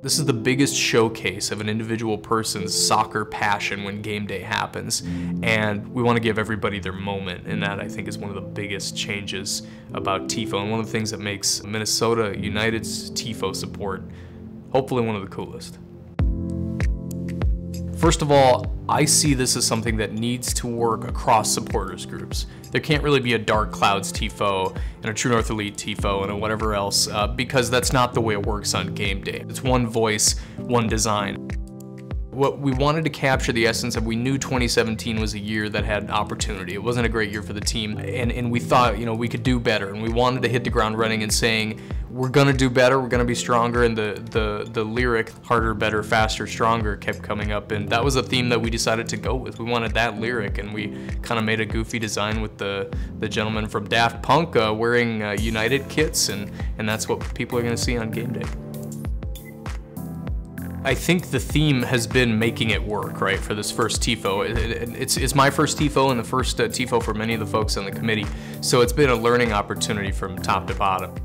This is the biggest showcase of an individual person's soccer passion when game day happens, and we want to give everybody their moment, and that I think is one of the biggest changes about TIFO, and one of the things that makes Minnesota United's TIFO support hopefully one of the coolest. First of all, I see this as something that needs to work across supporters groups. There can't really be a Dark Clouds TIFO and a True North Elite TIFO and a whatever else, because that's not the way it works on game day. It's one voice, one design. What we wanted to capture the essence of, we knew 2017 was a year that had opportunity. It wasn't a great year for the team, and we thought, you know, we could do better, and we wanted to hit the ground running and saying, we're gonna do better, we're gonna be stronger, and the lyric, harder, better, faster, stronger, kept coming up, and that was a theme that we decided to go with. We wanted that lyric, and we kind of made a goofy design with the gentleman from Daft Punk wearing United kits, and that's what people are gonna see on game day. I think the theme has been making it work, right, for this first TIFO. It's my first TIFO and the first TIFO for many of the folks on the committee, so it's been a learning opportunity from top to bottom.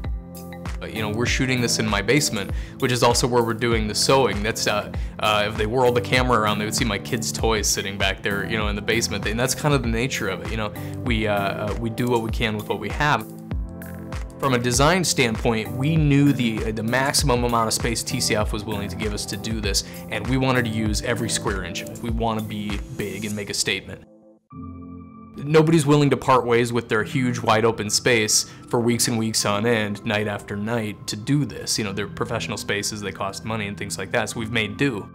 You know, we're shooting this in my basement, which is also where we're doing the sewing. That's, if they whirled the camera around, they would see my kids' toys sitting back there, you know, in the basement, and that's kind of the nature of it, you know. We do what we can with what we have. From a design standpoint, we knew the maximum amount of space TCF was willing to give us to do this, and we wanted to use every square inch of it. We want to be big and make a statement. Nobody's willing to part ways with their huge wide open space for weeks and weeks on end, night after night, to do this. You know, they're professional spaces, they cost money and things like that, so we've made do.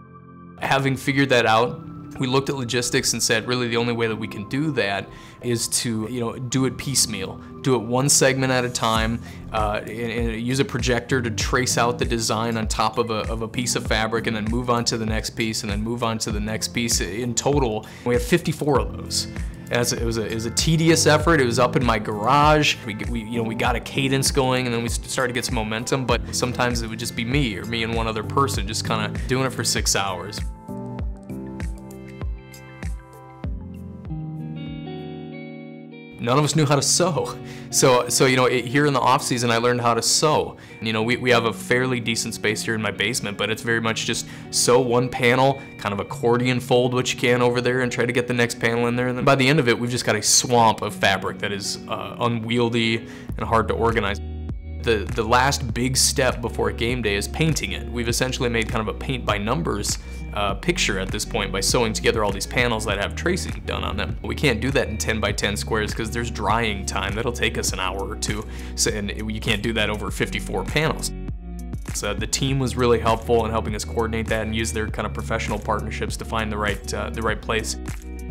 Having figured that out, we looked at logistics and said, really the only way that we can do that is to, you know, do it piecemeal. Do it one segment at a time, and use a projector to trace out the design on top of a piece of fabric, and then move on to the next piece, and then move on to the next piece. In total, we had 54 of those. It was a tedious effort. It was up in my garage. We got a cadence going, and then we started to get some momentum, but sometimes it would just be me or me and one other person just kind of doing it for 6 hours. None of us knew how to sew. So you know, here in the off season, I learned how to sew. You know, we have a fairly decent space here in my basement, but it's very much just sew one panel, kind of accordion fold what you can over there, and try to get the next panel in there. And then by the end of it, we've just got a swamp of fabric that is unwieldy and hard to organize. The last big step before game day is painting it. We've essentially made kind of a paint by numbers picture at this point by sewing together all these panels that have tracing done on them. We can't do that in 10 by 10 squares because there's drying time. That'll take us an hour or two, and you can't do that over 54 panels. So the team was really helpful in helping us coordinate that and use their kind of professional partnerships to find the right place.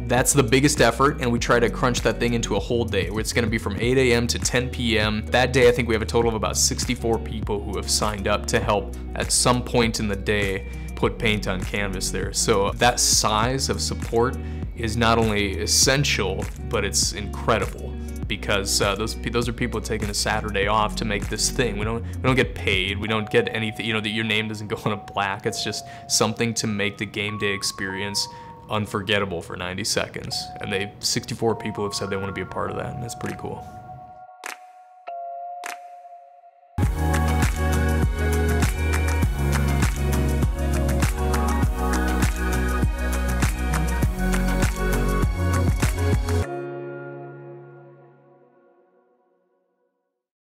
That's the biggest effort, and we try to crunch that thing into a whole day, where it's gonna be from 8 a.m. to 10 p.m. That day, I think we have a total of about 64 people who have signed up to help at some point in the day put paint on canvas there. So that size of support is not only essential, but it's incredible, because those are people taking a Saturday off to make this thing. We don't get paid. We don't get anything. You know, that your name doesn't go on a plaque. It's just something to make the game day experience unforgettable for 90 seconds. And 64 people have said they want to be a part of that, and that's pretty cool.